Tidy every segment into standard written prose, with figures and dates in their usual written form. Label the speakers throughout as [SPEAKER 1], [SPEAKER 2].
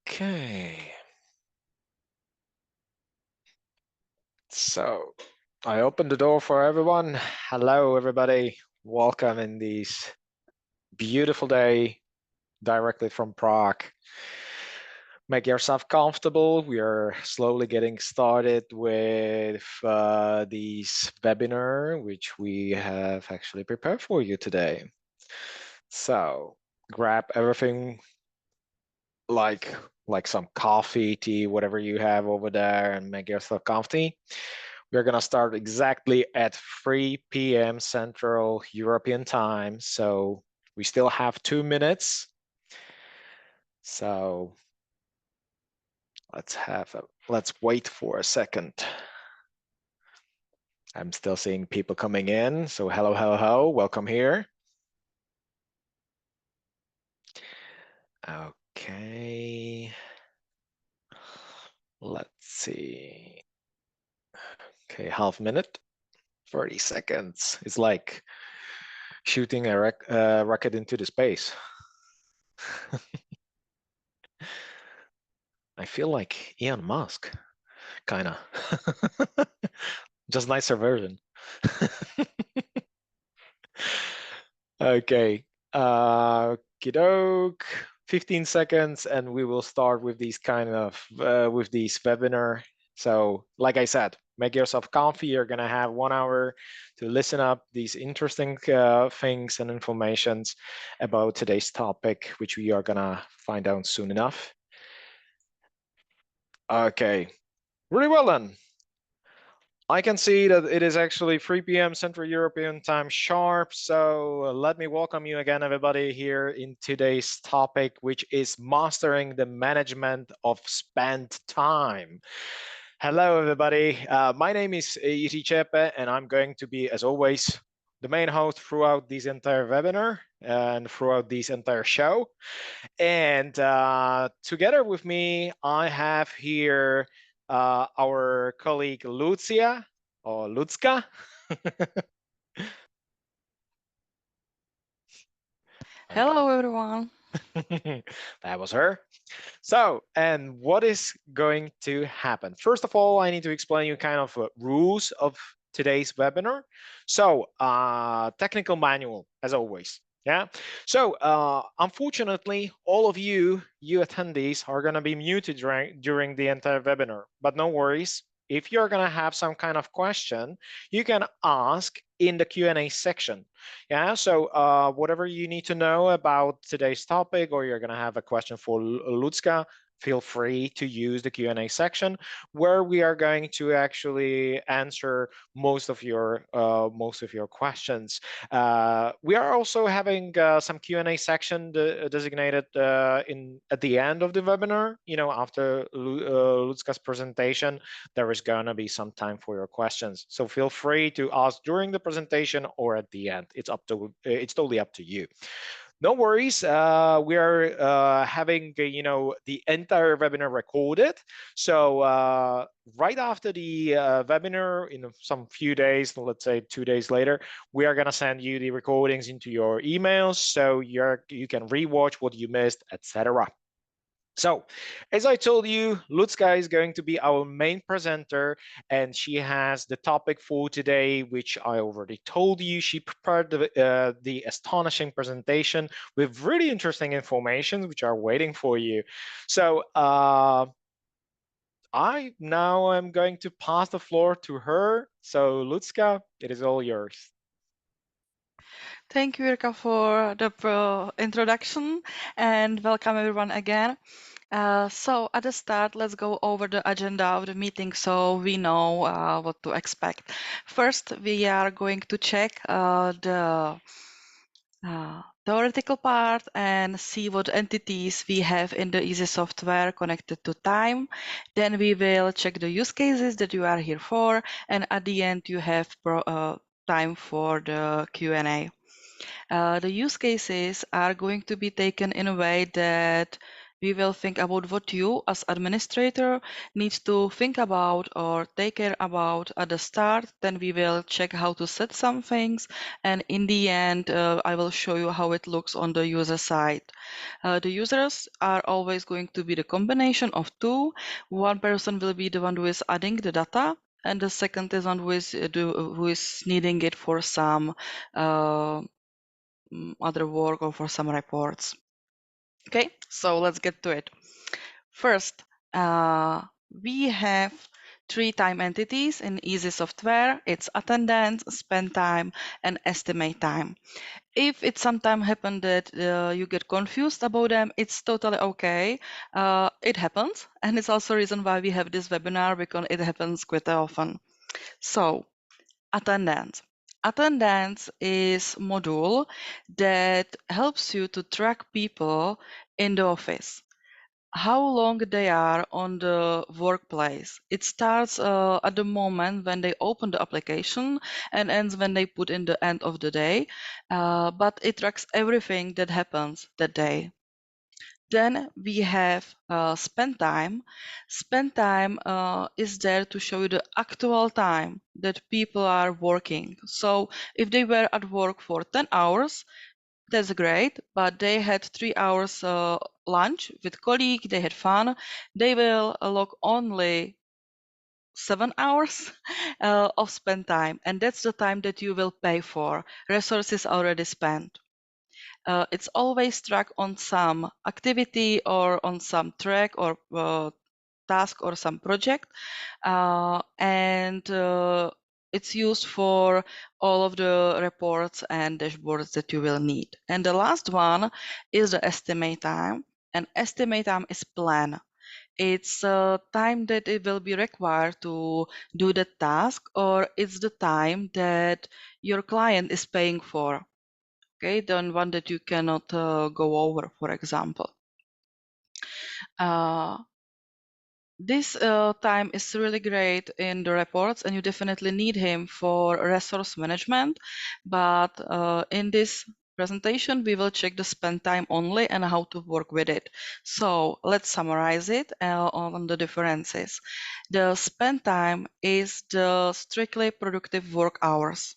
[SPEAKER 1] Okay. So I opened the door for everyone. Hello, everybody. Welcome in this beautiful day directly from Prague. Make yourself comfortable. We are slowly getting started with this webinar, which we have actually prepared for you today. So grab everything like some coffee, tea, whatever you have over there, and make yourself comfy. We're gonna start exactly at 3 p.m. Central European time. So we still have 2 minutes. So let's wait for a second. I'm still seeing people coming in. So hello, hello, hello, welcome here. Okay. Let's see. Okay, half minute, 30 seconds. It's like shooting a rocket into the space. I feel like Elon Musk, kind of. Just nicer version. Okay. Kidoke, 15 seconds, and we will start with these with these webinar. So, like I said, make yourself comfy. You're gonna have 1 hour to listen up these interesting things and informations about today's topic, which we are gonna find out soon enough. Okay, really well then. I can see that it is actually 3 p.m. Central European time sharp. So let me welcome you again, everybody, here in today's topic, which is mastering the management of spent time. Hello, everybody. My name is Easy8, and I'm going to be, as always, the main host throughout this entire webinar and throughout this entire show. And together with me, I have here our colleague Lucia or Lutska.
[SPEAKER 2] Hello, everyone.
[SPEAKER 1] That was her. So, and what is going to happen? First of all, I need to explain you kind of rules of today's webinar. So, technical manual, as always. Yeah. So, unfortunately, all of you attendees are going to be muted during the entire webinar, but no worries. If you're going to have some kind of question, you can ask in the Q&A section. Yeah, so whatever you need to know about today's topic, or you're going to have a question for Lutska, feel free to use the Q&A section, where we are going to actually answer most of your questions. We are also having some Q&A section designated at the end of the webinar. You know, after Lutska's presentation, there is going to be some time for your questions. So feel free to ask during the presentation or at the end. It's totally up to you. No worries. We are having the entire webinar recorded. So right after the webinar, in some few days, let's say 2 days later, we are gonna send you the recordings into your emails, so you can rewatch what you missed, etc. So, as I told you, Lutska is going to be our main presenter, and she has the topic for today, which I already told you. She prepared the astonishing presentation with really interesting information, which are waiting for you. So, I now am going to pass the floor to her. So, Lutska, it is all yours.
[SPEAKER 2] Thank you, Irka, for the introduction, and welcome everyone again. So at the start, let's go over the agenda of the meeting so we know what to expect. First, we are going to check the theoretical part and see what entities we have in the Easy software connected to time. Then we will check the use cases that you are here for, and at the end you have time for the Q&A. The use cases are going to be taken in a way that We will think about what you as administrator needs to think about or take care about at the start. Then we will check how to set some things. And in the end, I will show you how it looks on the user side. The users are always going to be the combination of two. One person will be the one who is adding the data, and the second is one who is needing it for some other work or for some reports. Okay, so let's get to it. First, we have three time entities in Easy software. It's attendance, spend time, and estimate time. If it sometimes happen that you get confused about them, it's totally okay. It happens, and it's also a reason why we have this webinar, because it happens quite often. So, attendance. Attendance is module that helps you to track people in the office, how long they are on the workplace. It starts at the moment when they open the application and ends when they put in the end of the day, but it tracks everything that happens that day. Then we have spend time. Spend time is there to show you the actual time that people are working. So if they were at work for 10 hours, that's great, but they had 3 hours lunch with colleague, they had fun. They will log only 7 hours of spend time, and that's the time that you will pay for. Resources already spent. It's always tracked on some activity or on some track or task or some project, and it's used for all of the reports and dashboards that you will need. And the last one is the estimate time, and estimate time is plan. It's time that it will be required to do the task, or it's the time that your client is paying for. Okay, the one that you cannot go over, for example. This time is really great in the reports, and you definitely need him for resource management. But in this presentation, we will check the spend time only and how to work with it. So let's summarize it on the differences. The spend time is the strictly productive work hours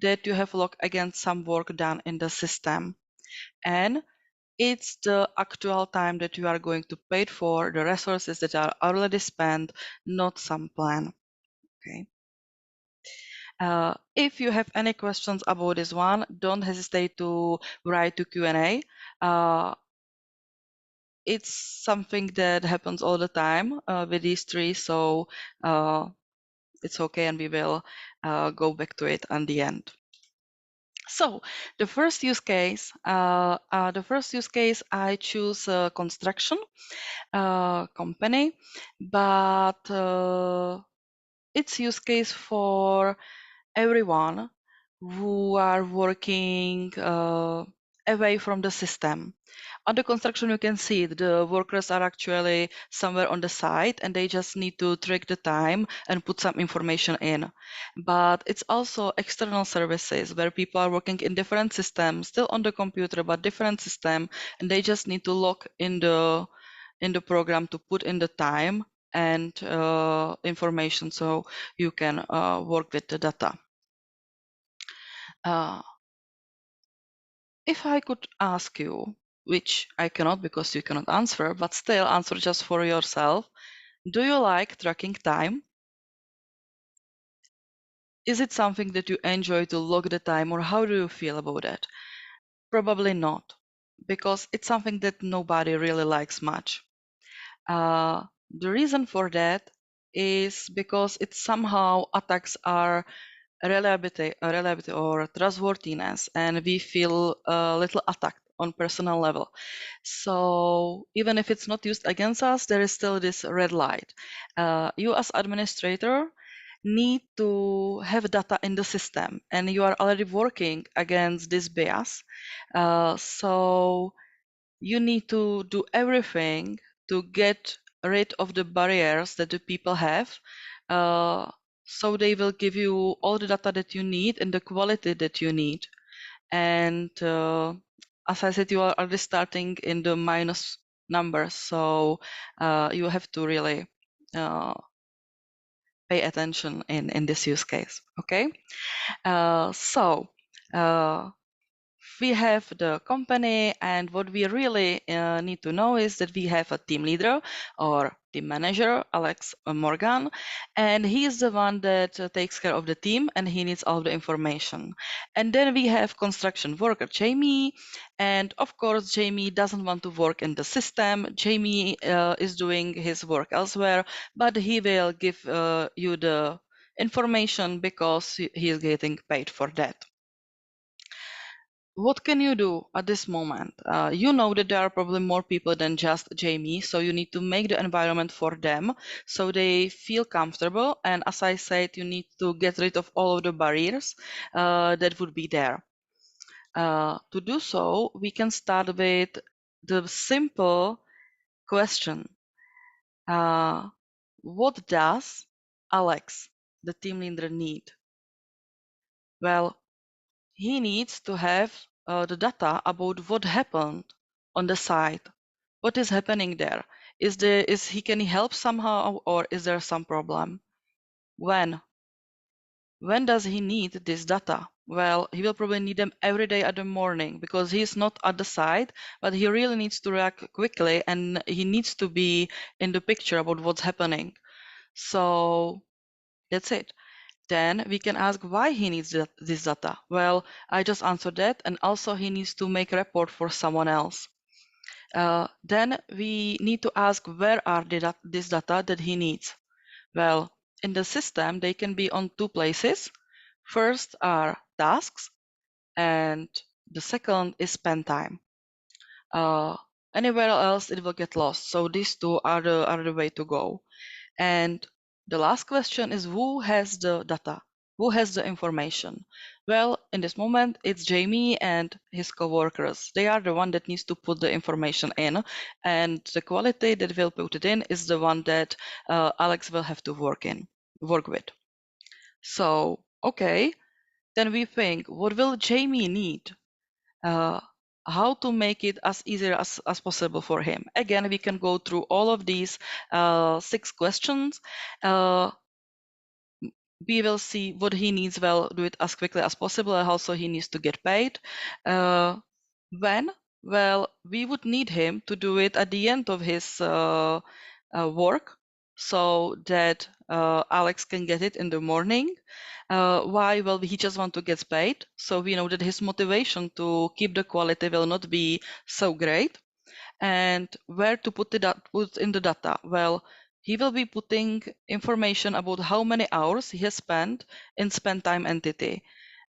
[SPEAKER 2] that you have logged against some work done in the system. And it's the actual time that you are going to pay for the resources that are already spent, not some plan. Okay. If you have any questions about this one, don't hesitate to write to Q&A. It's something that happens all the time with these three, so it's okay, and we will go back to it at the end. So the first use case, I choose construction company, but it's use case for everyone who are working away from the system. On the construction, you can see the workers are actually somewhere on the site, and they just need to track the time and put some information in. But it's also external services where people are working in different systems, still on the computer, but different system, and they just need to log in the program to put in the time and information so you can work with the data. If I could ask you, which I cannot because you cannot answer, but still answer just for yourself, do you like tracking time? Is it something that you enjoy to log the time, or how do you feel about it? Probably not, because it's something that nobody really likes much. The reason for that is because it somehow attacks our reliability or trustworthiness, and we feel a little attacked on personal level. So even if it's not used against us, there is still this red light. You as administrator need to have data in the system, and you are already working against this bias. So you need to do everything to get rid of the barriers that the people have, so they will give you all the data that you need and the quality that you need. And as I said, you are already starting in the minus numbers. So you have to really pay attention in this use case. Okay. So we have the company, and what we really need to know is that we have a team leader or team manager, Alex Morgan, and he is the one that takes care of the team, and he needs all the information. And then we have construction worker Jamie, and of course Jamie doesn't want to work in the system. Jamie is doing his work elsewhere, but he will give you the information because he is getting paid for that. What can you do at this moment? You know that there are probably more people than just Jamie, so you need to make the environment for them so they feel comfortable. And as I said, you need to get rid of all of the barriers that would be there. To do so, we can start with the simple question. What does Alex, the team leader, need? Well, he needs to have the data about what happened on the site. What is happening there? Is he can he help somehow, or is there some problem? When? When does he need this data? Well, he will probably need them every day at the morning because he's not at the site, but he really needs to react quickly and he needs to be in the picture about what's happening. So that's it. Then we can ask why he needs this data. Well, I just answered that, and also he needs to make a report for someone else. Then we need to ask where are this data that he needs. Well, in the system, they can be on two places. First are tasks, and the second is spend time. Anywhere else, it will get lost. So these two are the way to go. And the last question is who has the data? Who has the information? Well, in this moment, it's Jamie and his coworkers. They are the one that needs to put the information in, and the quality that will put it in is the one that Alex will have to work with. So, okay, then we think, what will Jamie need? How to make it as easy as possible for him. Again, we can go through all of these 6 questions. We will see what he needs. Well, do it as quickly as possible, and also he needs to get paid. When? Well, we would need him to do it at the end of his work so that Alex can get it in the morning. Why? Well, he just want to get paid. So we know that his motivation to keep the quality will not be so great. And where to put in the data? Well, he will be putting information about how many hours he has spent in spend time entity.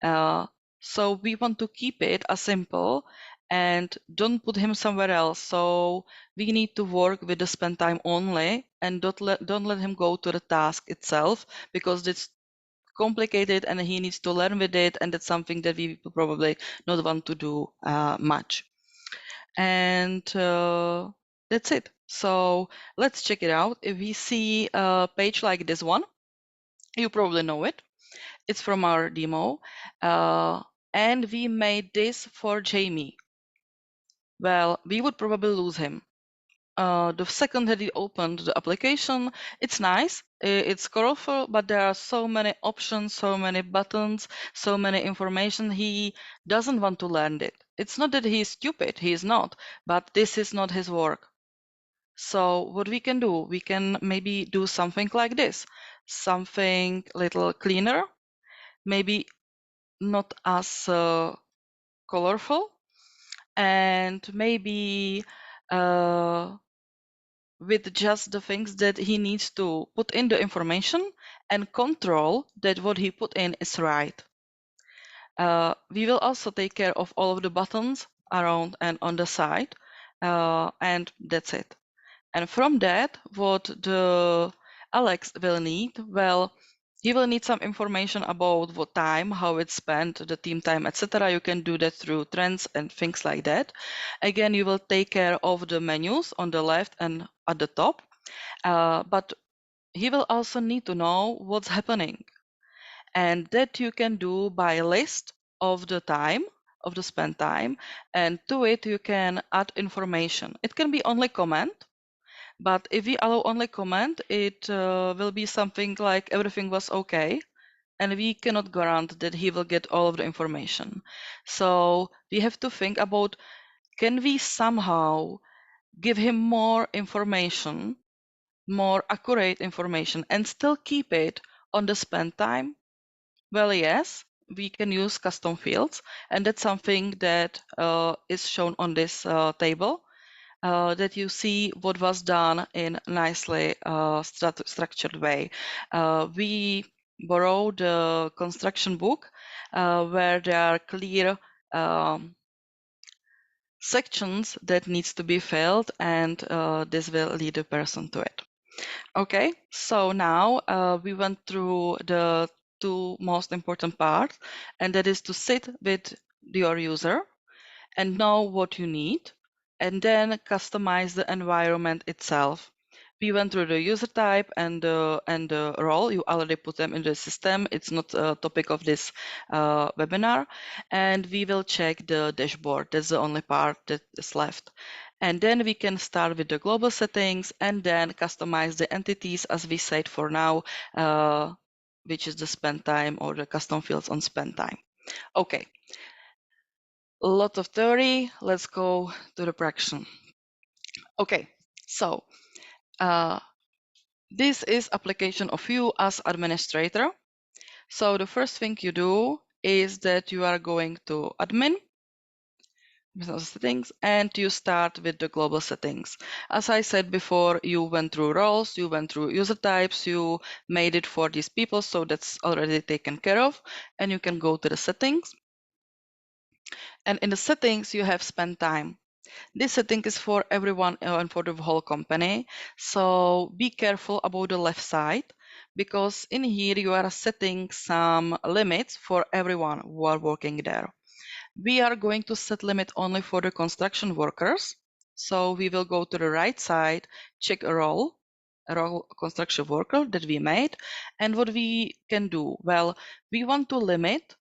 [SPEAKER 2] So we want to keep it as simple and don't put him somewhere else. So we need to work with the spend time only and don't let him go to the task itself because it's complicated and he needs to learn with it, and that's something that we probably not want to do much. And that's it. So let's check it out. If we see a page like this one, you probably know it. It's from our demo. And we made this for Jamie. Well, we would probably lose him. The second that he opened the application, it's nice, it's colorful, but there are so many options, so many buttons, so many information. He doesn't want to learn it. It's not that he's stupid, he is not, but this is not his work. So what we can do, we can maybe do something like this, something little cleaner, maybe not as colorful, and maybe with just the things that he needs to put in the information and control that what he put in is right. We will also take care of all of the buttons around and on the side, and that's it. And from that, what the Alex will need, well, he will need some information about what time, how it's spent, the team time, etc. You can do that through trends and things like that. Again, you will take care of the menus on the left and at the top, but he will also need to know what's happening. And that you can do by list of the time of the spend time, and to it you can add information. It can be only comment, but if we allow only comment, it will be something like everything was okay, and we cannot guarantee that he will get all of the information. So we have to think about, can we somehow give him more information, more accurate information, and still keep it on the spend time? Well, yes, we can use custom fields, and that's something that is shown on this table, that you see what was done in nicely structured way. We borrow the construction book where there are clear sections that needs to be filled, and this will lead the person to it. Okay, so now we went through the two most important parts, and that is to sit with your user and know what you need, and then customize the environment itself. We went through the user type and the role. You already put them in the system. It's not a topic of this webinar. And we will check the dashboard. That's the only part that is left. And then we can start with the global settings and then customize the entities, as we said for now, which is the spend time or the custom fields on spend time. Okay, a lot of theory. Let's go to the practice. Okay, so this is application of you as administrator. So the first thing you do is that you are going to admin, business settings, and you start with the global settings. As I said before, you went through roles, you went through user types, you made it for these people, so that's already taken care of. And you can go to the settings. And in the settings, you have spend time. This setting is for everyone and for the whole company. So be careful about the left side, because in here you are setting some limits for everyone who are working there. We are going to set limit only for the construction workers. So we will go to the right side, check a role construction worker that we made. And what we can do? Well, we want to limit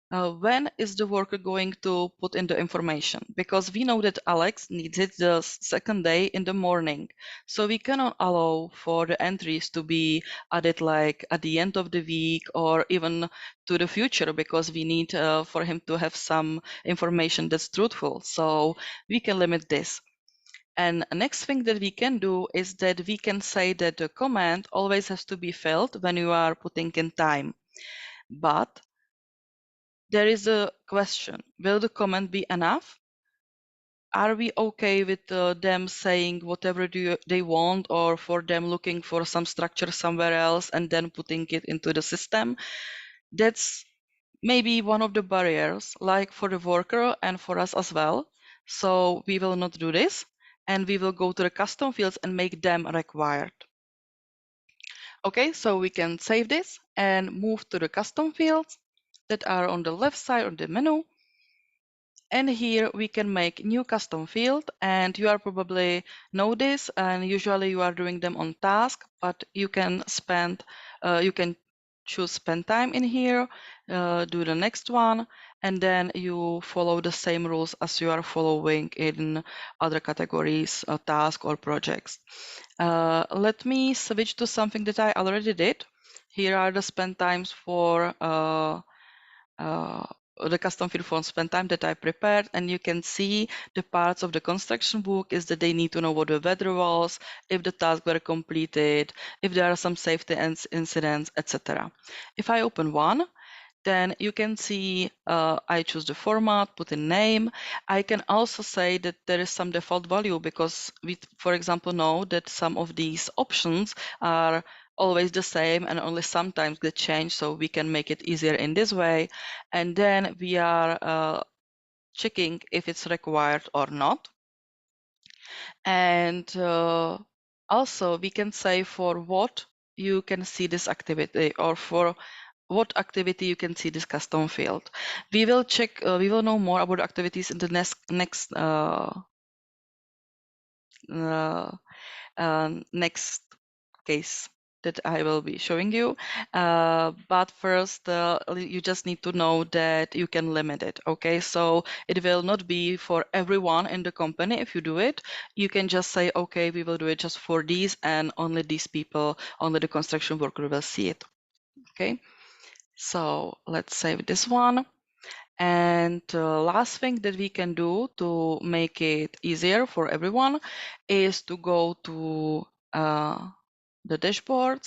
[SPEAKER 2] when is the worker going to put in the information? Because we know that Alex needs it the second day in the morning. So we cannot allow for the entries to be added like at the end of the week or even to the future, because we need for him to have some information that's truthful. So we can limit this. And next thing that we can do is that we can say that the command always has to be filled when you are putting in time. But there is a question. Will the comment be enough? Are we okay with them saying whatever they want, or for them looking for some structure somewhere else and then putting it into the system? That's maybe one of the barriers, like for the worker and for us as well. So we will not do this, and we will go to the custom fields and make them required. Okay, so we can save this and move to the custom fields that are on the left side of the menu. And here we can make new custom field, and you are probably know this, and usually you are doing them on task, but you can you can choose spend time in here, do the next one, and then you follow the same rules as you are following in other categories, task or projects. Let me switch to something that I already did. Here are the spend times for uh, the custom field for spend time that I prepared, and you can see the parts of the construction book is that they need to know what the weather was, if the tasks were completed, if there are some safety incidents, etc. If I open one, then you can see I choose the format, put in name. I can also say that there is some default value, because we, for example, know that some of these options are always the same and only sometimes get changed, so we can make it easier in this way. And then we are checking if it's required or not. And also we can say for what you can see this activity, or for what activity you can see this custom field. We will check, we will know more about activities in the next next case that I will be showing you. But first, you just need to know that you can limit it. Okay, so it will not be for everyone in the company. If you do it, you can just say, okay, we will do it just for these, and only these people, only the construction worker will see it. Okay, so let's save this one. And last thing that we can do to make it easier for everyone is to go to the dashboard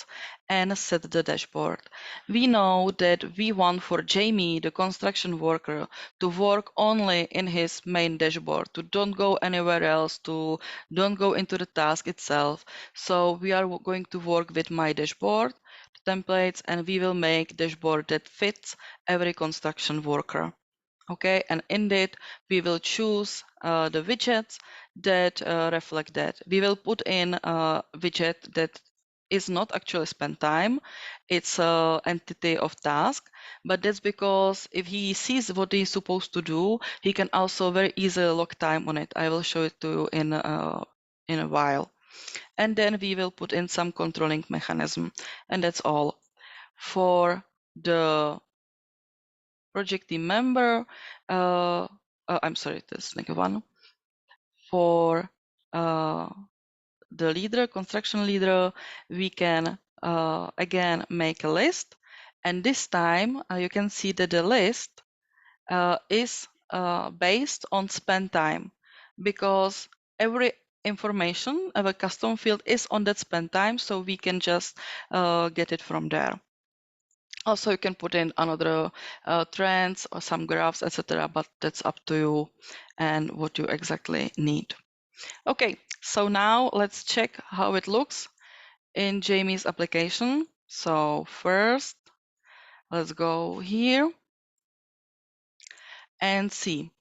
[SPEAKER 2] and set the dashboard. We know that we want for Jamie, the construction worker, to work only in his main dashboard, to don't go anywhere else, to don't go into the task itself. So we are going to work with my dashboard templates, and we will make dashboard that fits every construction worker. Okay, and in it we will choose the widgets that reflect that. We will put in a widget that is not actually spend time. It's a entity of task, but that's because if he sees what he's supposed to do, he can also very easily log time on it. I will show it to you in a while. And then we will put in some controlling mechanism, and that's all. For the project team member, I'm sorry, this next one. For the leader, construction leader, we can again make a list. And this time you can see that the list is based on spend time, because every information of a custom field is on that spend time, so we can just get it from there. Also, you can put in another trends or some graphs, etc., but that's up to you and what you exactly need. Okay, so now let's check how it looks in Jamie's application. So first, let's go here and see.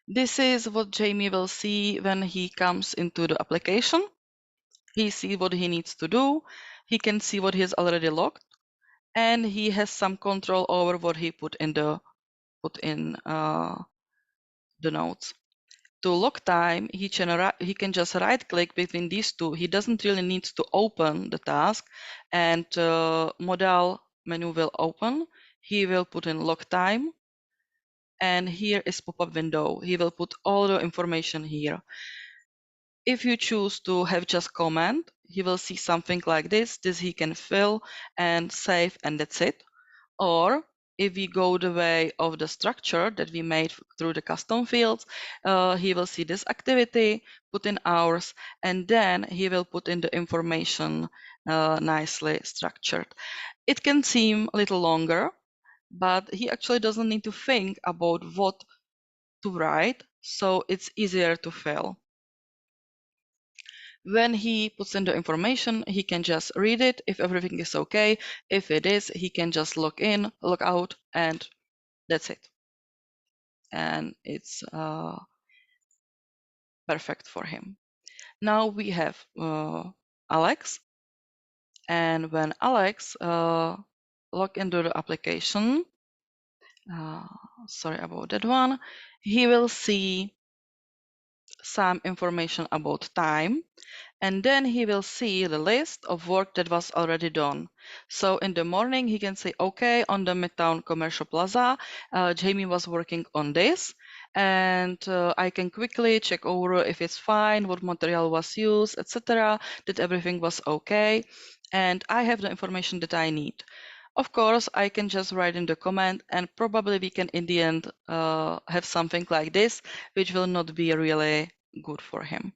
[SPEAKER 2] This is what Jamie will see when he comes into the application. He sees what he needs to do. He can see what he has already logged, and he has some control over what he put in the notes. To log time, he can just right click between these two. He doesn't really need to open the task, and modal menu will open. He will put in log time, and here is pop-up window. He will put all the information here. If you choose to have just comment, he will see something like this. This he can fill and save, and that's it. Or if we go the way of the structure that we made through the custom fields, he will see this activity, put in hours, and then he will put in the information nicely structured. It can seem a little longer, but he actually doesn't need to think about what to write, so it's easier to fill. When he puts in the information, he can just read it if everything is okay. If it is, he can just log in, log out, and that's it. And it's perfect for him. Now we have Alex. And when Alex log into the application, uh, sorry about that one, he will see some information about time, and then he will see the list of work that was already done. So in the morning, he can say, okay, on the Midtown Commercial Plaza, Jamie was working on this, and I can quickly check over if it's fine, what material was used, etc., that everything was okay, and I have the information that I need. Of course, I can just write in the comment, and probably we can in the end have something like this, which will not be really good for him.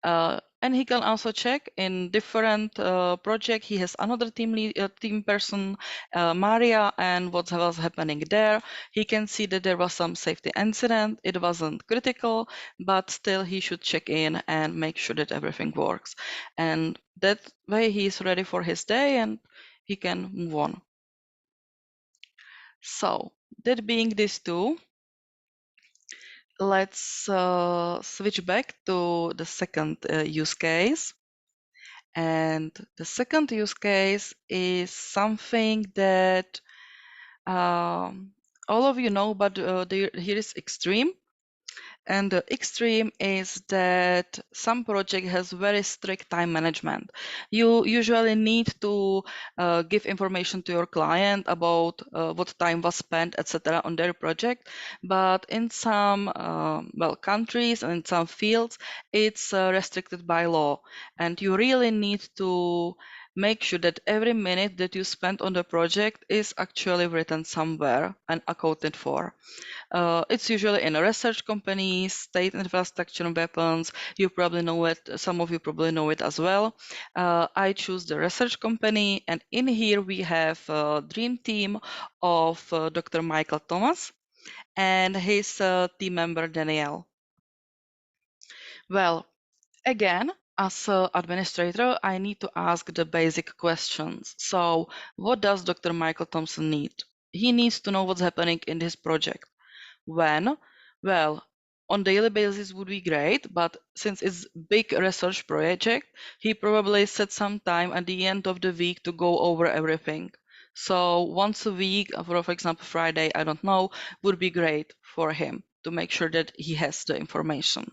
[SPEAKER 2] And he can also check in different project. He has another team person, Maria, and what was happening there. He can see that there was some safety incident. It wasn't critical, but still he should check in and make sure that everything works. And that way he is ready for his day and he can move on. So that being these two, let's switch back to the second use case. And the second use case is something that all of you know, but here is extreme. And the extreme is that some project has very strict time management. You usually need to give information to your client about what time was spent, etc., on their project. But in some countries and in some fields, it's restricted by law, and you really need to make sure that every minute that you spend on the project is actually written somewhere and accounted for. It's usually in a research company, state infrastructure and weapons. You probably know it. Some of you probably know it as well. I choose the research company, and in here we have a dream team of Dr. Michael Thomas and his team member Danielle. Well, again, as an administrator, I need to ask the basic questions. So, what does Dr. Michael Thompson need? He needs to know what's happening in his project. When? Well, on daily basis would be great, but since it's big research project, he probably set some time at the end of the week to go over everything. So once a week, for example, Friday, I don't know, would be great for him to make sure that he has the information.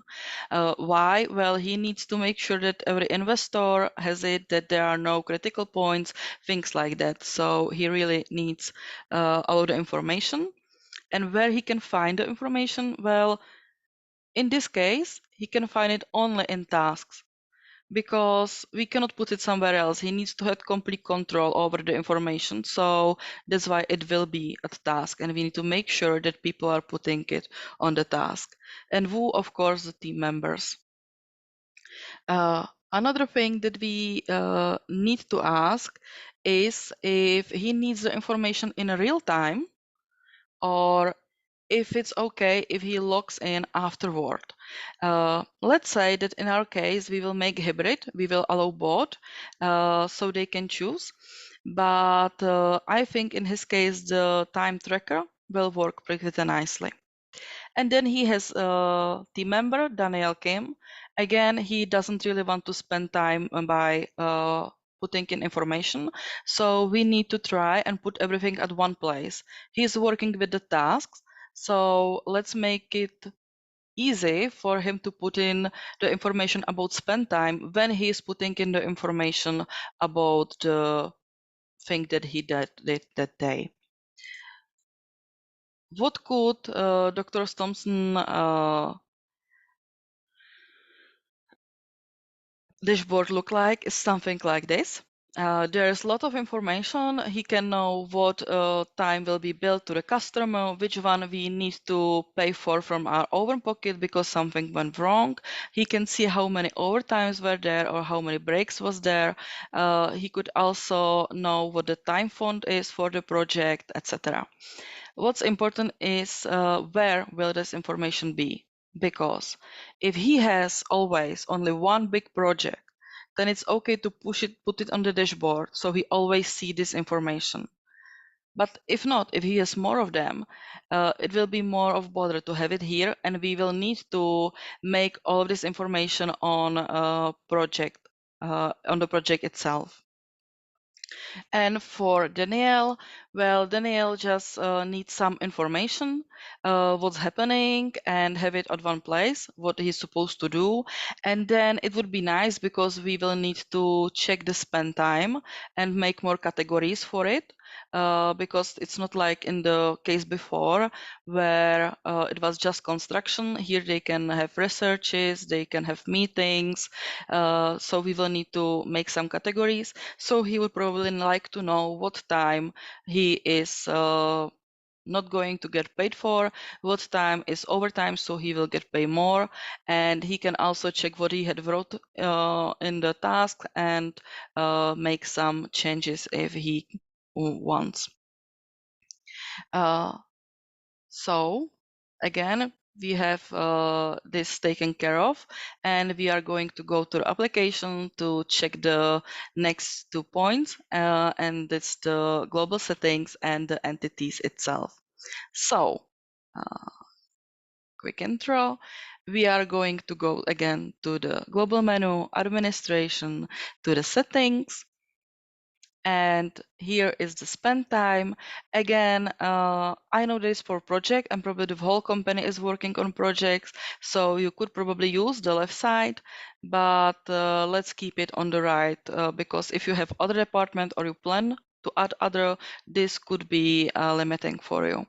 [SPEAKER 2] Why? Well, he needs to make sure that every investor has it, that there are no critical points, things like that. So he really needs all the information. And where he can find the information? Well, in this case, he can find it only in tasks because we cannot put it somewhere else. He needs to have complete control over the information. So that's why it will be a task. And we need to make sure that people are putting it on the task. And who, of course, the team members. Another thing that we need to ask is if he needs the information in real time or if it's okay if he logs in afterward. Let's say that in our case, we will make hybrid. We will allow both so they can choose. But I think in his case, the time tracker will work pretty nicely. And then he has a team member, Daniel Kim. Again, he doesn't really want to spend time by putting in information. So we need to try and put everything at one place. He's working with the tasks. So let's make it easy for him to put in the information about spend time when he's putting in the information about the thing that he did that day. What could Dr. Thompson dashboard look like is something like this. There's a lot of information. He can know what time will be billed to the customer, which one we need to pay for from our own pocket because something went wrong. He can see how many overtimes were there or how many breaks was there. He could also know what the time font is for the project, etc. What's important is where will this information be? Because if he has always only one big project, then it's okay to put it on the dashboard so he always see this information. But if not, if he has more of them, it will be more of bother to have it here, and we will need to make all of this information on on the project itself. And for Danielle, well, Danielle just needs some information, what's happening, and have it at one place, what he's supposed to do. And then it would be nice because we will need to check the spend time and make more categories for it. Because it's not like in the case before where it was just construction. Here they can have researches, they can have meetings. So we will need to make some categories. So he would probably like to know what time he is not going to get paid for, what time is overtime, so he will get paid more. And he can also check what he had wrote in the task and make some changes if he wants. So again, we have this taken care of, and we are going to go to the application to check the next 2 points, and it's the global settings and the entities itself. So, quick intro. We are going to go again to the global menu, administration, to the settings, And here is the spend time. Again, I know this for project, and probably the whole company is working on projects, so you could probably use the left side, but let's keep it on the right, because if you have other department or you plan to add other, this could be limiting for you.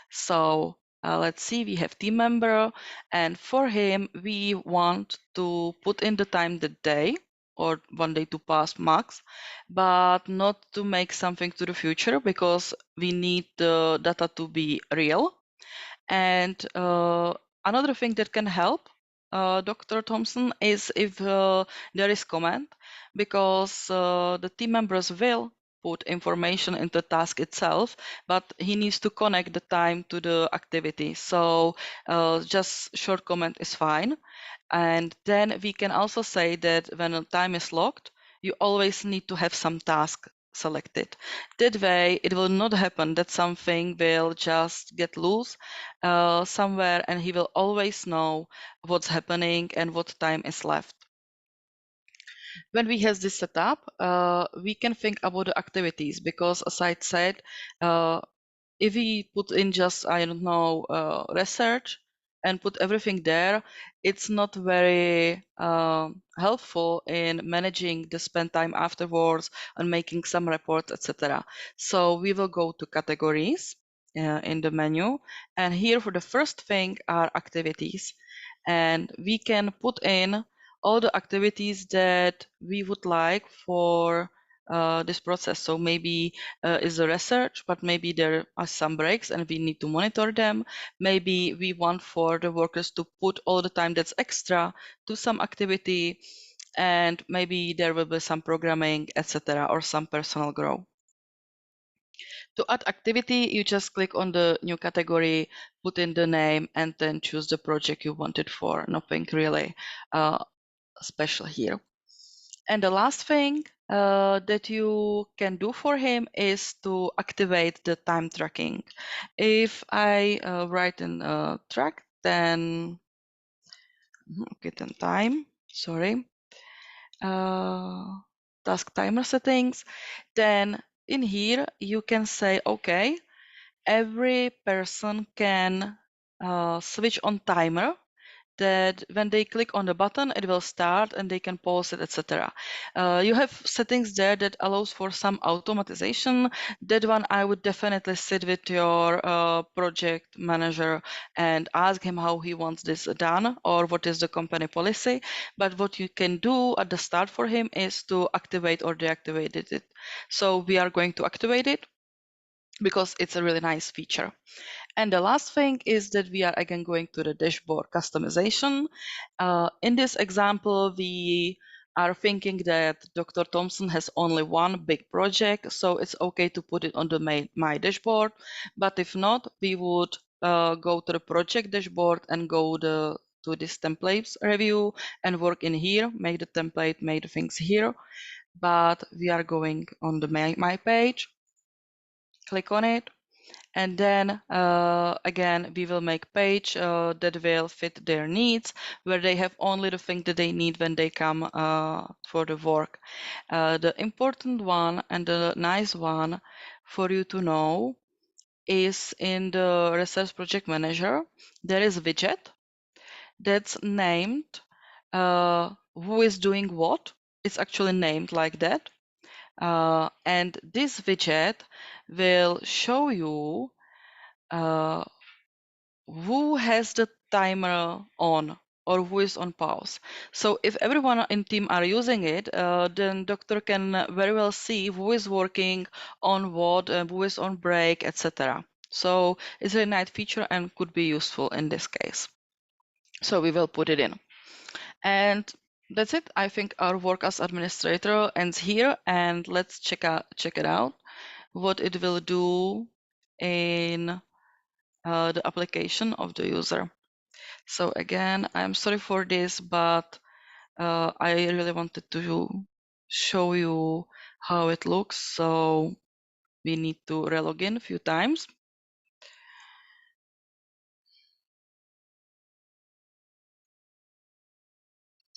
[SPEAKER 2] So let's see, we have team member, and for him, we want to put in the time the day or 1 day to pass max, but not to make something to the future because we need the data to be real. And another thing that can help Dr. Thompson is if there is comment, because the team members will put information into the task itself, but he needs to connect the time to the activity. So just short comment is fine. And then we can also say that when a time is locked, you always need to have some task selected. That way, it will not happen that something will just get loose somewhere, and he will always know what's happening and what time is left. When we have this set up, we can think about the activities because, as I said, if we put in just, I don't know, research and put everything there, it's not very helpful in managing the spend time afterwards and making some reports, etc. So we will go to categories in the menu, and here for the first thing are activities, and we can put in all the activities that we would like for this process. So maybe is the research, but maybe there are some breaks and we need to monitor them. Maybe we want for the workers to put all the time that's extra to some activity, and maybe there will be some programming, etc., or some personal growth. To add activity, you just click on the new category, put in the name, and then choose the project you want it for. Nothing really special here. And the last thing that you can do for him is to activate the time tracking. If I write in track, then get in time, sorry, task timer settings, then in here you can say, okay, every person can switch on timer, that when they click on the button, it will start and they can pause it, etc. You have settings there that allows for some automatization. That one I would definitely sit with your project manager and ask him how he wants this done or what is the company policy. But what you can do at the start for him is to activate or deactivate it. So we are going to activate it because it's a really nice feature. And the last thing is that we are again going to the dashboard customization. In this example, we are thinking that Dr. Thompson has only one big project, so it's okay to put it on the My dashboard. But if not, we would go to the project dashboard and go to this templates review and work in here, make the template, make the things here. But we are going on the My page, click on it, and then again we will make page that will fit their needs, where they have only the thing that they need when they come for the work. The important one and the nice one for you to know is in the research project manager there is a widget that's named who is doing what. It's actually named like that, and this widget will show you who has the timer on or who is on pause. So if everyone in team are using it, then doctor can very well see who is working on what, who is on break, etc. So it's a nice feature and could be useful in this case. So we will put it in. And that's it. I think our work as administrator ends here, and let's check it out what it will do in the application of the user. So again, I'm sorry for this, but I really wanted to show you how it looks. So we need to relog in a few times.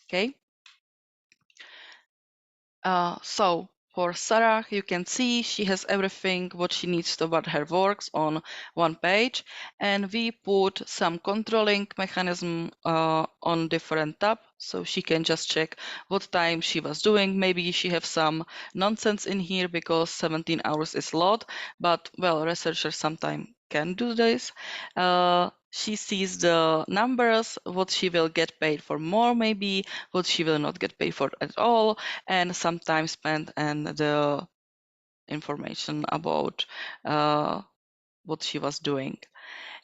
[SPEAKER 2] Okay. So For Sarah, you can see she has everything what she needs to about her works on one page, and we put some controlling mechanism on different tab, so she can just check what time she was doing. Maybe she have some nonsense in here because 17 hours is a lot, but well, researchers sometimes can do this. She sees the numbers, what she will get paid for more, maybe what she will not get paid for at all, and some time spent and the information about what she was doing.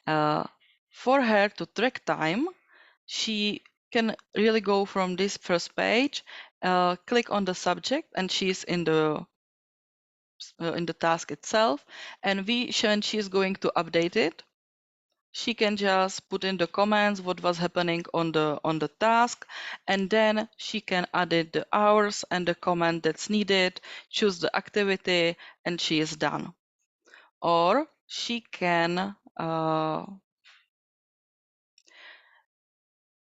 [SPEAKER 2] Uh, for her to track time, she can really go from this first page, click on the subject, and she's in the task itself. And when she's going to update it, she can just put in the comments what was happening on the task, and then she can add it the hours and the comment that's needed, choose the activity, and she is done. Or she can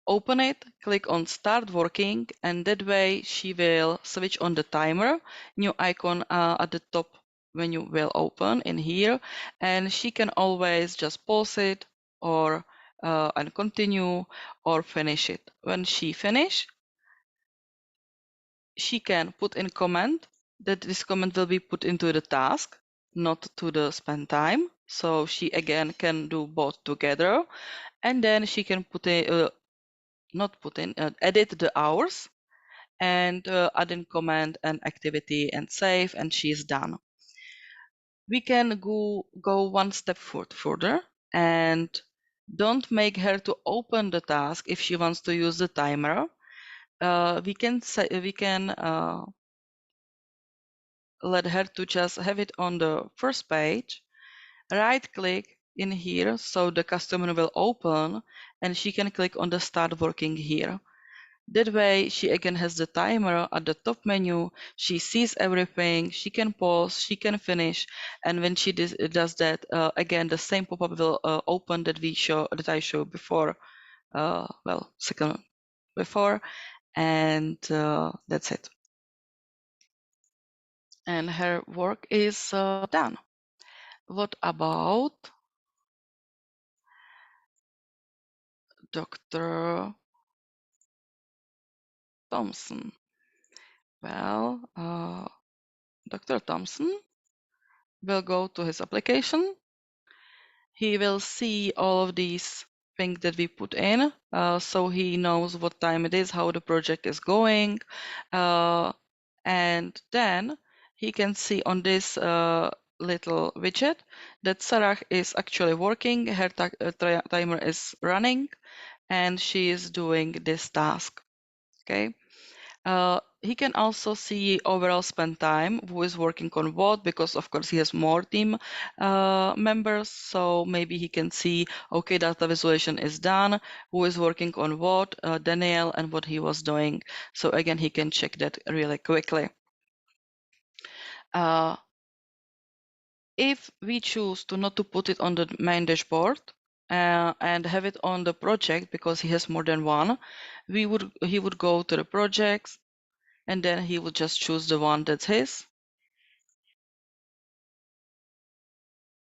[SPEAKER 2] open it, click on start working, and that way she will switch on the timer, new icon at the top menu will open in here, and she can always just pause it or and continue or finish it. When she finish, she can put in comment that this comment will be put into the task, not to the spend time. So she again can do both together, and then she can edit the hours and add in comment and activity and save, and she's done. We can go one step further and don't make her to open the task if she wants to use the timer. We can let her to just have it on the first page, right click in here so the customer will open, and she can click on the start working here. That way, she again has the timer at the top menu. She sees everything. She can pause. She can finish. And when she does that, again, the same pop-up will open that I showed before. Second before, and that's it. And her work is done. What about Dr. Thompson? Well, Dr. Thompson will go to his application. He will see all of these things that we put in, so he knows what time it is, how the project is going, and then he can see on this little widget that Sarah is actually working, her timer is running, and she is doing this task. Okay. He can also see overall spend time, who is working on what, because of course he has more team members. So maybe he can see, okay, data visualization is done, who is working on what, Daniel, and what he was doing. So again, he can check that really quickly. If we choose to not to put it on the main dashboard and have it on the project because he has more than one, he would go to the projects, and then he would just choose the one that's his,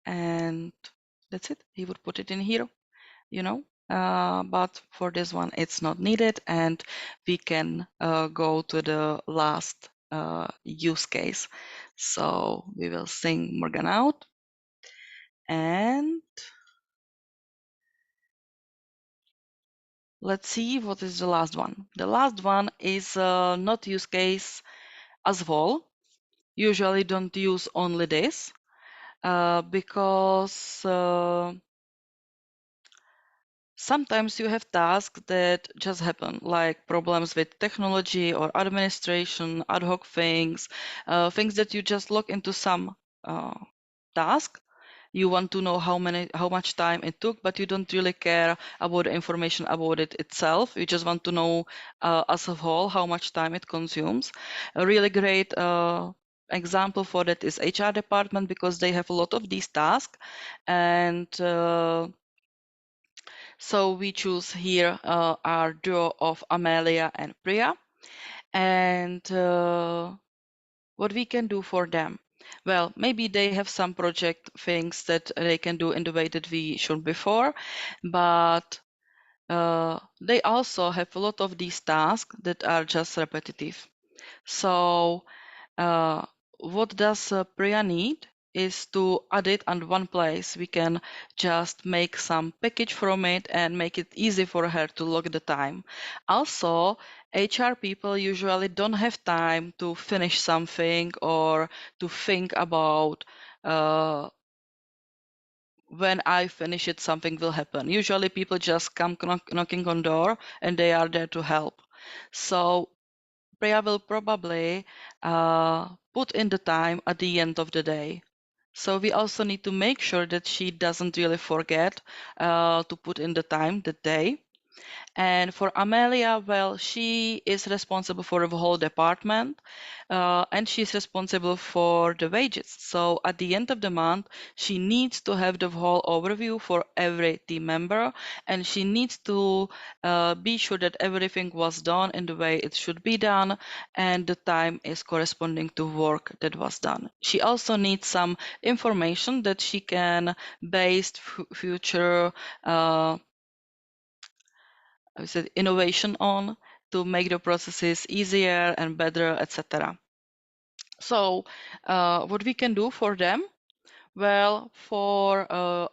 [SPEAKER 2] and that's it. He would put it in here, but for this one it's not needed, and we can go to the last use case. So we will sing Morgan out, and let's see what is the last one. The last one is not use case as well. Usually don't use only this because sometimes you have tasks that just happen, like problems with technology or administration, ad hoc things, things that you just log into some task. You want to know how much time it took, but you don't really care about the information about it itself. You just want to know as a whole how much time it consumes. A really great example for that is HR department, because they have a lot of these tasks, and so we choose here our duo of Amelia and Priya, and what we can do for them. Well, maybe they have some project things that they can do in the way that we showed before, but they also have a lot of these tasks that are just repetitive. So what does Priya need is to add it on one place. We can just make some package from it and make it easy for her to log the time. Also, HR people usually don't have time to finish something or to think about uh, when I finish it, something will happen. Usually people just come knocking on door and they are there to help. So Priya will probably put in the time at the end of the day. So we also need to make sure that she doesn't really forget to put in the time that day. And for Amelia, well, she is responsible for the whole department, and she's responsible for the wages. So at the end of the month, she needs to have the whole overview for every team member, and she needs to be sure that everything was done in the way it should be done, and the time is corresponding to work that was done. She also needs some information that she can base future I said innovation on to make the processes easier and better, etc. So what we can do for them? Well, for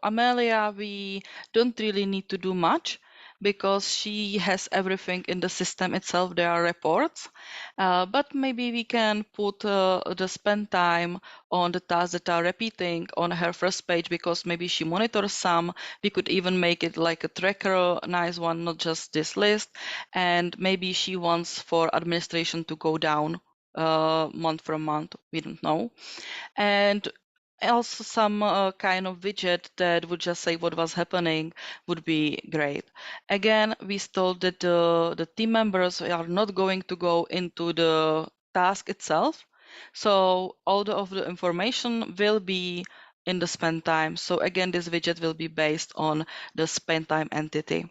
[SPEAKER 2] Amelia, we don't really need to do much because she has everything in the system itself. There are reports, but maybe we can put the spend time on the tasks that are repeating on her first page because maybe she monitors some. We could even make it like a tracker, a nice one, not just this list. And maybe she wants for administration to go down month from month. We don't know. And also some kind of widget that would just say what was happening would be great. Again, we told that the team members are not going to go into the task itself. So all of the information will be in the spend time. So again, this widget will be based on the spend time entity.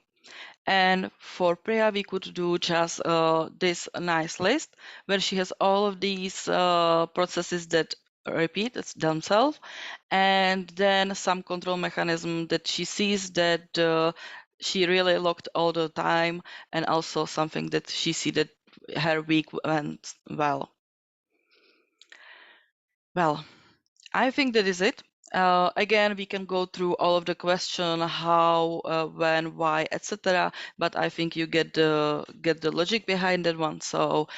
[SPEAKER 2] And for Priya, we could do just this nice list where she has all of these processes that repeat themselves, and then some control mechanism that she sees that she really logged all the time, and also something that she see that her week went well. Well, I think that is it. Again, we can go through all of the question, how, when, why, etc. But I think you get the logic behind that one. So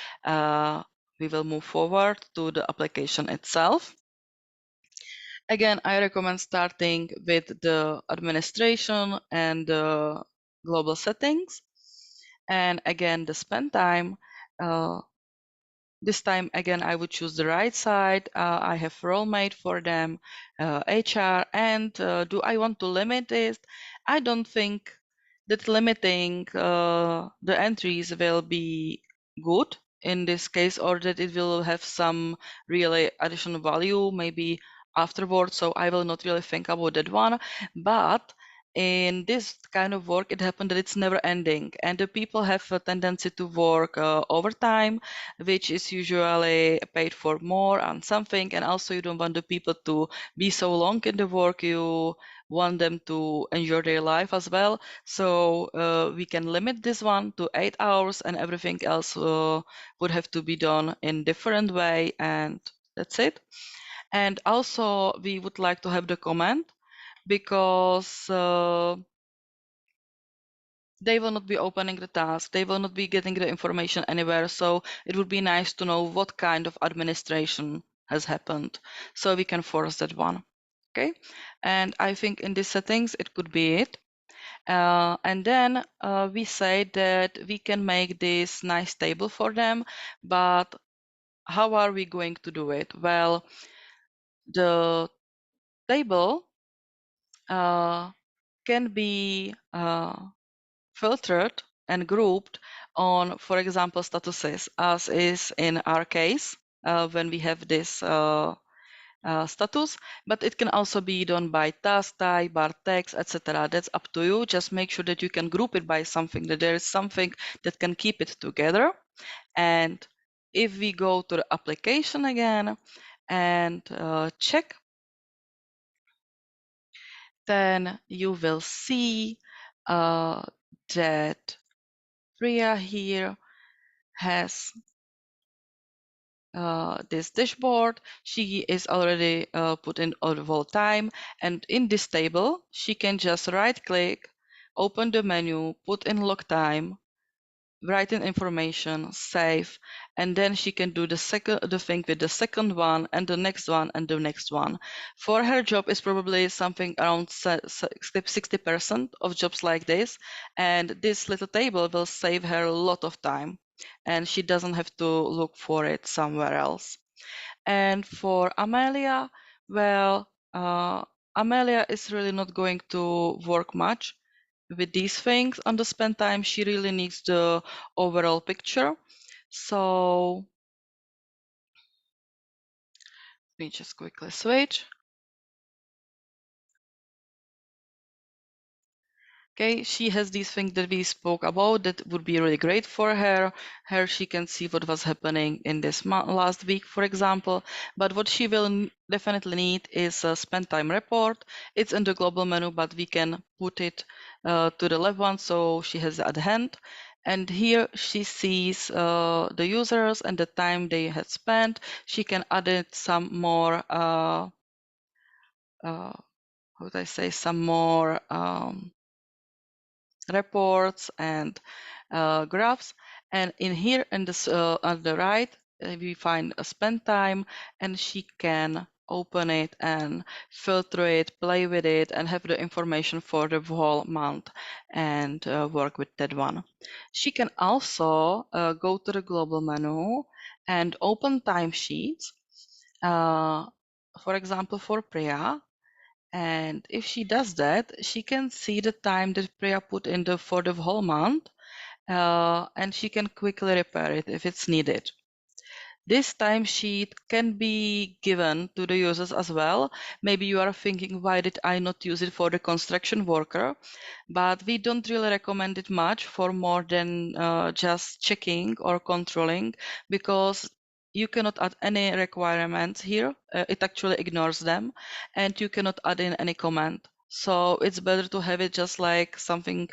[SPEAKER 2] we will move forward to the application itself. Again, I recommend starting with the administration and the global settings. And again, the spend time. This time, again, I would choose the right side. I have role made for them, HR, and do I want to limit it? I don't think that limiting the entries will be good in this case, or that it will have some really additional value maybe afterwards. So I will not really think about that one. But in this kind of work, it happened that it's never ending, and the people have a tendency to work overtime, which is usually paid for more on something. And also you don't want the people to be so long in the work. You want them to enjoy their life as well. So we can limit this one to 8 hours, and everything else would have to be done in different way, and that's it. And also we would like to have the comment because they will not be opening the task, they will not be getting the information anywhere. So it would be nice to know what kind of administration has happened, so we can force that one. Okay, and I think in these settings it could be it. And then we say that we can make this nice table for them, but how are we going to do it? Well, the table can be filtered and grouped on, for example, statuses, as is in our case when we have this status, but it can also be done by task type, bar text, etc. That's up to you. Just make sure that you can group it by something, that there is something that can keep it together. And If we go to the application again and check, then you will see that Priya here has this dashboard. She is already put in all time, and in this table, she can just right click, open the menu, put in log time, write in information, save, and then she can do the thing with the second one and the next one and the next one. For her job is probably something around 60% of jobs like this, and this little table will save her a lot of time, and she doesn't have to look for it somewhere else. And for Amelia, well, Amelia is really not going to work much with these things on the spend time. She really needs the overall picture. So let me just quickly switch. Okay, she has these things that we spoke about that would be really great for her. Her, she can see what was happening in this last week, for example. But what she will definitely need is a spend time report. It's in the global menu, but we can put it to the left one so she has it at hand. And here she sees the users and the time they had spent. She can add it some more, how would I say, some more reports and graphs. And in here, in this on the right, we find a spend time, and she can open it and filter it, play with it, and have the information for the whole month and work with that one. She can also go to the global menu and open timesheets. For example, for Priya, and if she does that, she can see the time that Priya put in for the whole month, and she can quickly repair it if it's needed. This timesheet can be given to the users as well. Maybe you are thinking, why did I not use it for the construction worker? But we don't really recommend it much for more than just checking or controlling, because you cannot add any requirements here. It actually ignores them, and you cannot add in any comment. So it's better to have it just like something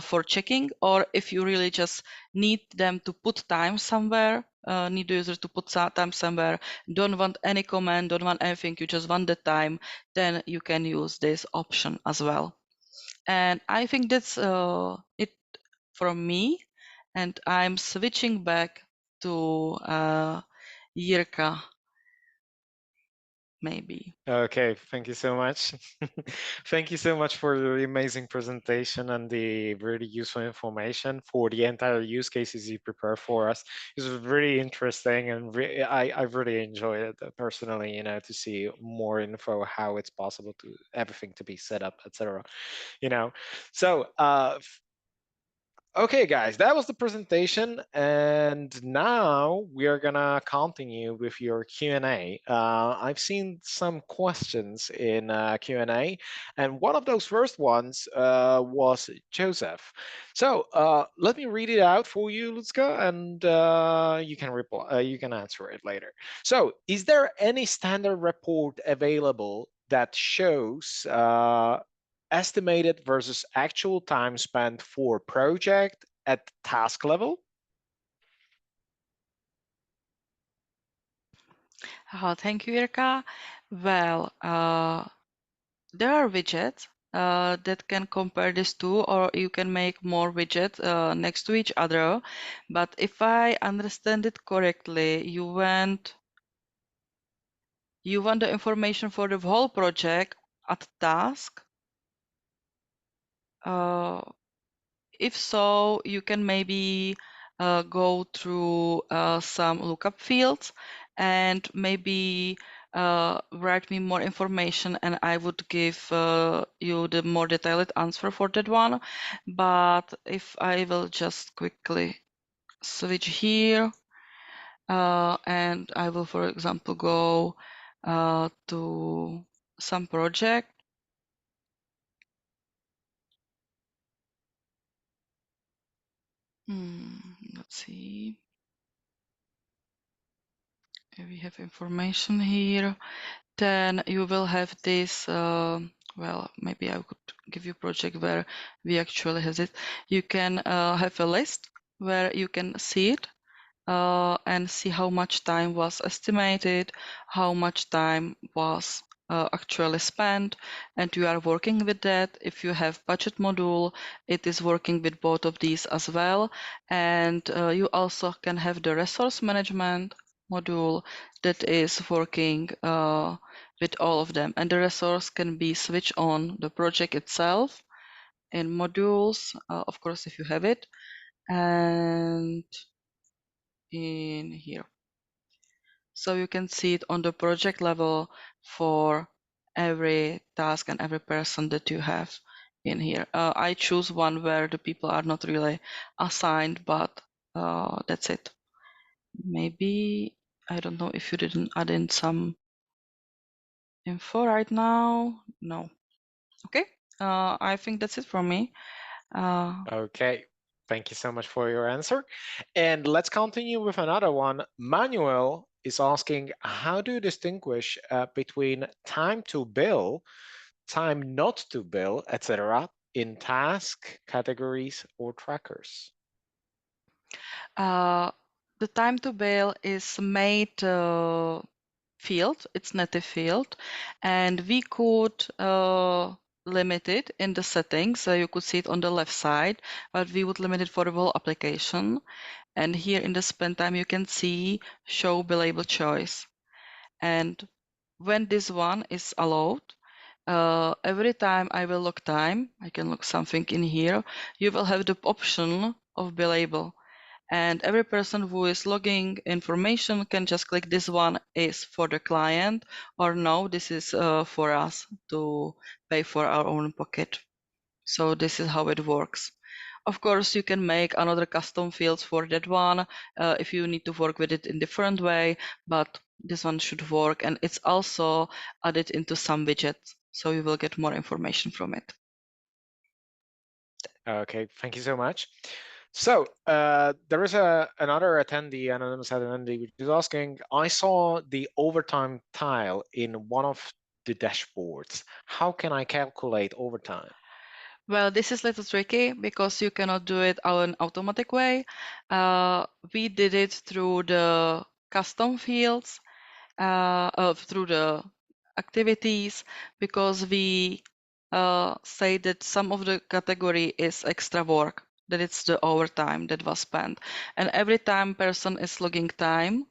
[SPEAKER 2] for checking, or if you really just need them to put time somewhere, need the user to put time somewhere, don't want any comment, don't want anything, you just want the time, then you can use this option as well. And I think that's it from me. And I'm switching back to Jirka, maybe.
[SPEAKER 1] Okay, thank you so much. Thank you so much for the amazing presentation and the really useful information for the entire use cases you prepare for us. It was really interesting, and I really enjoyed it personally, to see more info, how it's possible to everything to be set up, etc. So okay, guys, that was the presentation, and now we are gonna continue with your Q&A. I've seen some questions in Q&A, and one of those first ones was Joseph. So let me read it out for you, Lutska, and you can reply. You can answer it later. So, is there any standard report available that shows estimated versus actual time spent for project at task level?
[SPEAKER 2] Thank you, Irka. Well, there are widgets that can compare these two, or you can make more widgets next to each other. But if I understand it correctly, you want the information for the whole project at task. Uh, if so, you can maybe go through some lookup fields and maybe write me more information, and I would give you the more detailed answer for that one. But if I will just quickly switch here, and I will, for example, go to some project. Let's see. Okay, we have information here. Then you will have this, well, maybe I could give you a project where we actually has it. You can have a list where you can see it and see how much time was estimated, how much time was actually spent, and you are working with that. If you have budget module, it is working with both of these as well. And you also can have the resource management module that is working with all of them. And the resource can be switched on the project itself in modules, of course, if you have it, and in here. So you can see it on the project level for every task and every person that you have in here. I choose one where the people are not really assigned, but that's it. Maybe, I don't know if you didn't add in some info right now. No. Okay. I think that's it from me.
[SPEAKER 1] Okay, thank you so much for your answer. And let's continue with another one. Manuel is asking, how do you distinguish between time to bill, time not to bill, etc., in task categories or trackers?
[SPEAKER 2] Uh, the time to bail is made field, it's native field, and we could limit it in the settings. So you could see it on the left side, but we would limit it for the whole application. And here in the spend time, you can see show billable choice. And when this one is allowed, every time I will log time, I can log something in here, you will have the option of billable. And every person who is logging information can just click this one is for the client, or no, this is for us to pay for our own pocket. So this is how it works. Of course, you can make another custom fields for that one if you need to work with it in different way, but this one should work, and it's also added into some widgets, so you will get more information from it.
[SPEAKER 1] Okay, thank you so much. So there is another attendee, anonymous attendee, which is asking, I saw the overtime tile in one of the dashboards. How can I calculate overtime?
[SPEAKER 2] Well, this is a little tricky because you cannot do it an automatic way. We did it through the custom fields, through the activities, because we say that some of the category is extra work, that it's the overtime that was spent. And every time person is logging time,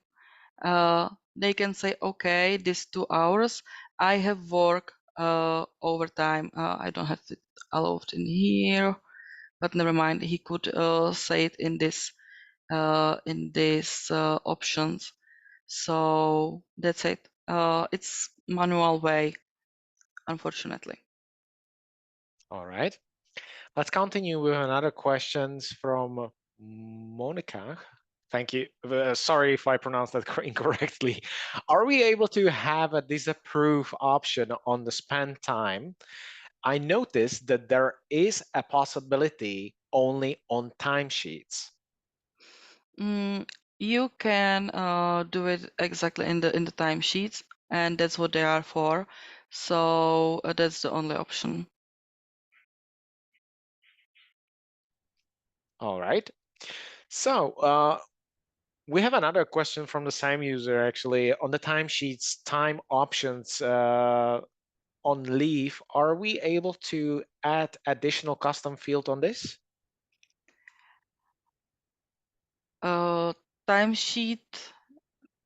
[SPEAKER 2] they can say, okay, these 2 hours, I have work overtime. I don't have it allowed in here, but never mind. He could say it in this options. So that's it. It's manual way, unfortunately.
[SPEAKER 1] All right. Let's continue with another questions from Monica. Thank you. Sorry if I pronounced that incorrectly. Are we able to have a disapprove option on the spend time? I noticed that there is a possibility only on timesheets.
[SPEAKER 2] You can do it exactly in the timesheets, and that's what they are for. So that's the only option.
[SPEAKER 1] All right. So we have another question from the same user actually on the timesheets time options on leave. Are we able to add additional custom field on this?
[SPEAKER 2] Timesheet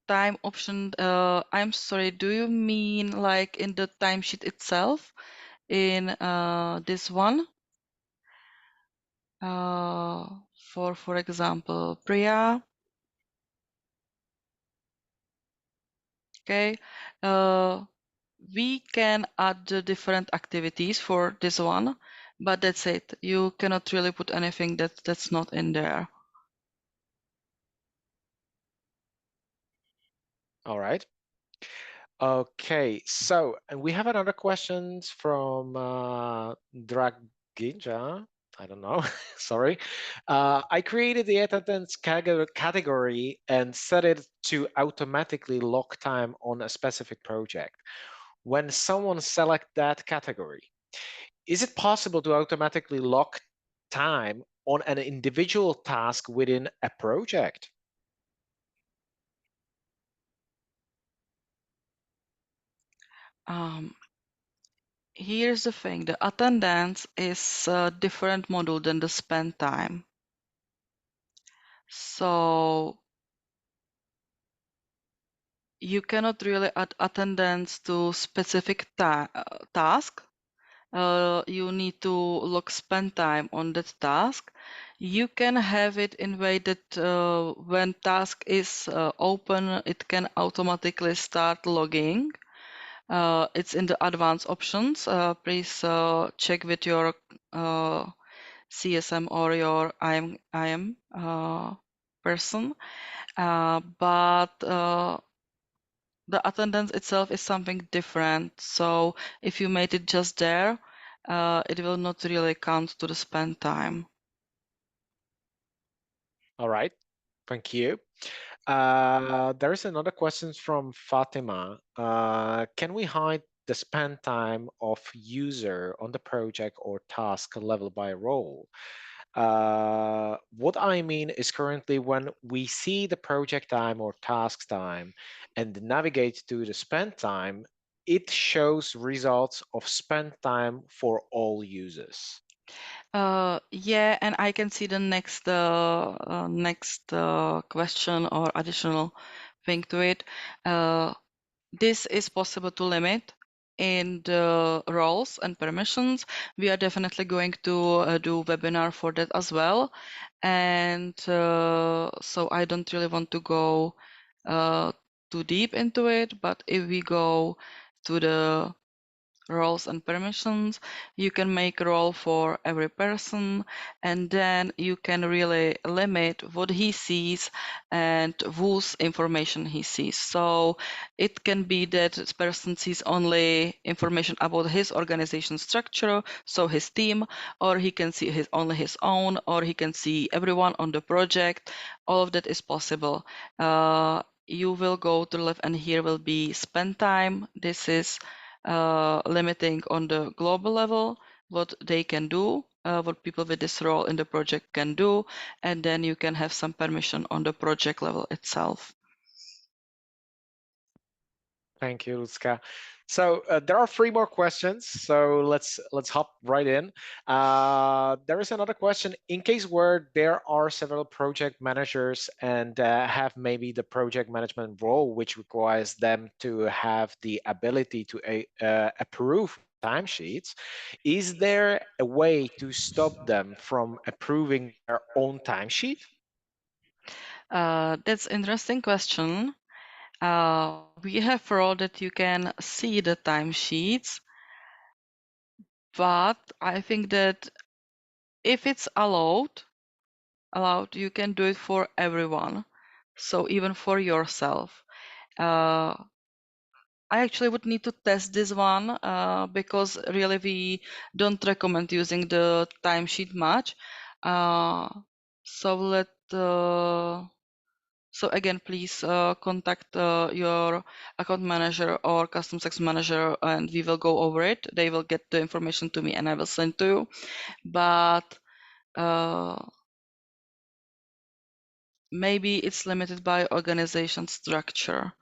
[SPEAKER 2] time option. I'm sorry. Do you mean like in the timesheet itself, in this one? Uh, for example, Priya. Okay. We can add the different activities for this one, but that's it. You cannot really put anything that's not in there.
[SPEAKER 1] All right. Okay, so and we have another questions from Draginja. I don't know, sorry. I created the attendance category and set it to automatically lock time on a specific project. When someone select that category, is it possible to automatically lock time on an individual task within a project?
[SPEAKER 2] Um, Here's the thing, the attendance is a different module than the spend time. So you cannot really add attendance to specific task. You need to log spend time on that task. You can have it in way that when task is open, it can automatically start logging. It's in the advanced options. Please check with your CSM or your IM person. But the attendance itself is something different. So if you made it just there, it will not really count to the spend time.
[SPEAKER 1] All right, thank you. There is another question from Fatima. Can we hide the spend time of user on the project or task level by role? What I mean is currently when we see the project time or task time and navigate to the spend time, it shows results of spend time for all users.
[SPEAKER 2] Yeah, and I can see the next question or additional thing to it. This is possible to limit in the roles and permissions. We are definitely going to do webinar for that as well. And so I don't really want to go too deep into it, but if we go to the roles and permissions, you can make a role for every person, and then you can really limit what he sees and whose information he sees. So it can be that this person sees only information about his organization structure, so his team, or he can see only his own, or he can see everyone on the project. All of that is possible. You will go to the left, and here will be spend time. This is limiting on the global level what they can do, what people with this role in the project can do, and then you can have some permission on the project level itself.
[SPEAKER 1] Thank you, Lucka. So there are three more questions. So let's hop right in. There is another question. In case where there are several project managers and have maybe the project management role, which requires them to have the ability to approve timesheets, is there a way to stop them from approving their own timesheet?
[SPEAKER 2] That's interesting question. We have role that you can see the timesheets, but I think that if it's allowed, you can do it for everyone. So even for yourself. Uh, I actually would need to test this one because really we don't recommend using the timesheet much. Uh, so let so again, please contact your account manager or custom sex manager, and we will go over it. They will get the information to me, and I will send to you. But maybe it's limited by organization structure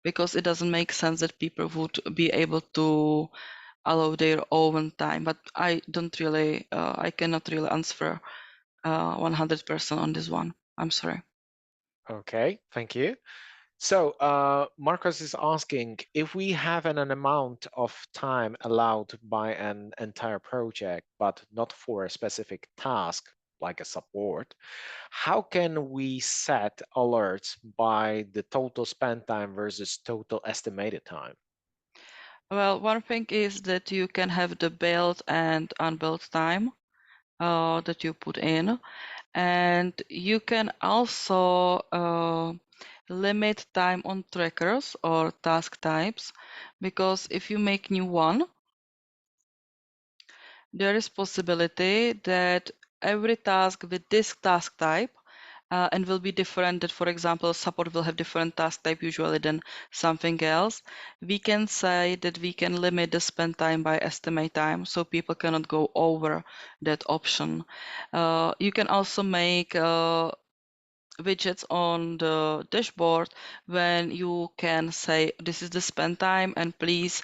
[SPEAKER 2] because it doesn't make sense that people would be able to allow their own time. But I don't really, I cannot really answer 100% on this one. I'm sorry.
[SPEAKER 1] Okay, thank you. So Marcos is asking if we have an amount of time allowed by an entire project, but not for a specific task like a support, how can we set alerts by the total spend time versus total estimated time?
[SPEAKER 2] Well, one thing is that you can have the build and unbuild time that you put in, and you can also limit time on trackers or task types, because if you make new one, there is possibility that every task with this task type and will be different. That, for example, support will have different task type usually than something else. We can say that we can limit the spend time by estimate time, so people cannot go over that option. You can also make widgets on the dashboard when you can say this is the spend time and please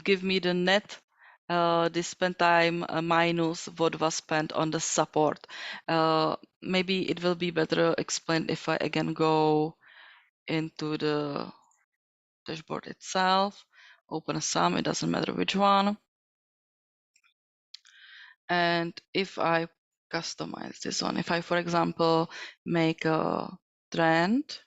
[SPEAKER 2] give me the net the spend time minus what was spent on the support. Maybe it will be better explained if I again go into the dashboard itself, open a sum, it doesn't matter which one. And if I customize this one, if I, for example, make a trend,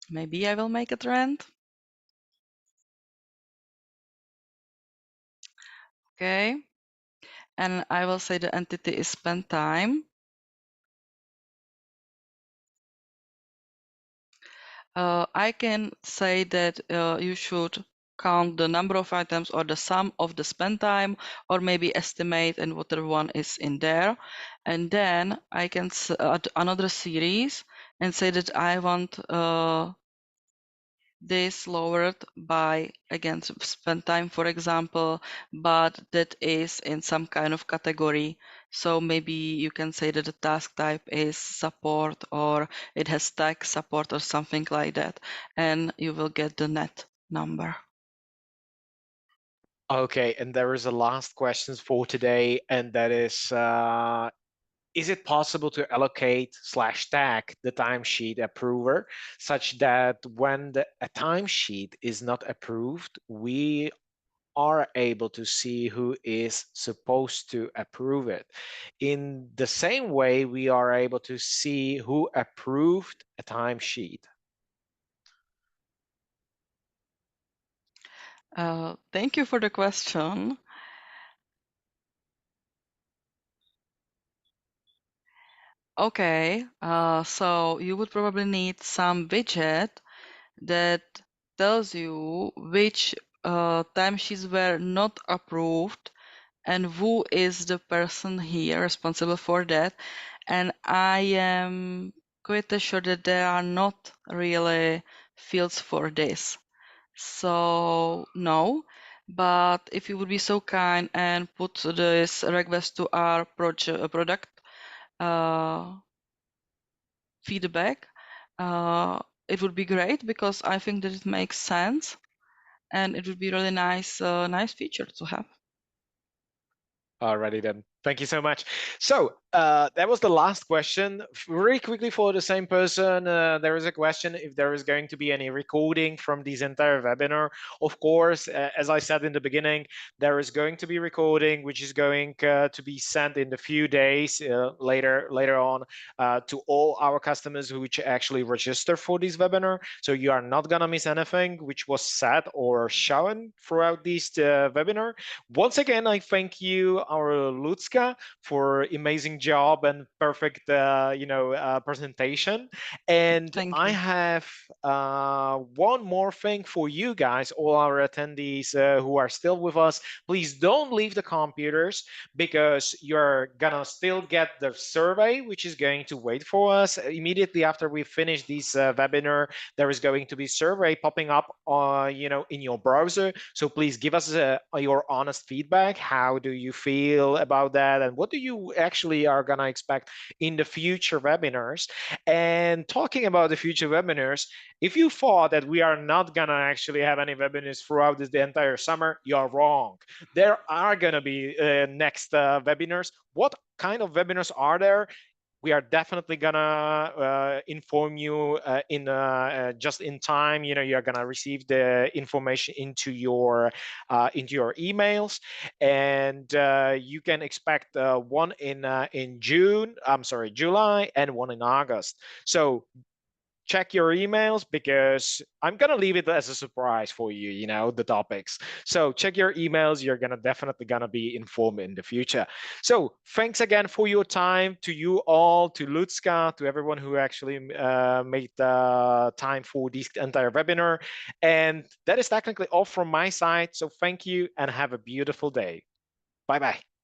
[SPEAKER 2] maybe I will make a trend. Okay. And I will say the entity is spend time. I can say that you should count the number of items or the sum of the spend time, or maybe estimate and whatever one is in there. And then I can add another series and say that I want this lowered by, again, spend time, for example, but that is in some kind of category. So maybe you can say that the task type is support, or it has tech support or something like that, and you will get the net number.
[SPEAKER 1] Okay, and there is a last question for today, and that is it possible to allocate / tag the timesheet approver such that when a timesheet is not approved, we are able to see who is supposed to approve it? In the same way, we are able to see who approved a timesheet.
[SPEAKER 2] Thank you for the question. Okay, so you would probably need some widget that tells you which timesheets were not approved and who is the person here responsible for that. And I am quite sure that there are not really fields for this. So no, but if you would be so kind and put this request to our product uh, feedback, it would be great, because I think that it makes sense and it would be really nice feature to have.
[SPEAKER 1] Alrighty then. Thank you so much. So that was the last question. Very quickly for the same person, there is a question if there is going to be any recording from this entire webinar. Of course, as I said in the beginning, there is going to be recording, which is going to be sent in a few days later on to all our customers which actually register for this webinar. So you are not gonna miss anything which was said or shown throughout this webinar. Once again, I thank you, our Lutska, for amazing job and perfect, presentation. And
[SPEAKER 2] Thank
[SPEAKER 1] I
[SPEAKER 2] you.
[SPEAKER 1] have one more thing for you guys, all our attendees who are still with us. Please don't leave the computers, because you're gonna still get the survey, which is going to wait for us immediately after we finish this webinar. There is going to be survey popping up, in your browser. So please give us your honest feedback. How do you feel about that, and what do you actually are gonna expect in the future webinars? And talking about the future webinars, if you thought that we are not gonna actually have any webinars throughout the entire summer, you're wrong. There are gonna be next webinars. What kind of webinars are there? We are definitely gonna inform you in just in time. You're gonna receive the information into your emails, and you can expect one in June. I'm sorry, July, and one in August. So check your emails because I'm gonna leave it as a surprise for you, the topics. So check your emails. You're gonna definitely gonna be informed in the future. So thanks again for your time, to you all, to Lutska, to everyone who actually made the time for this entire webinar. And that is technically all from my side. So thank you and have a beautiful day. Bye bye.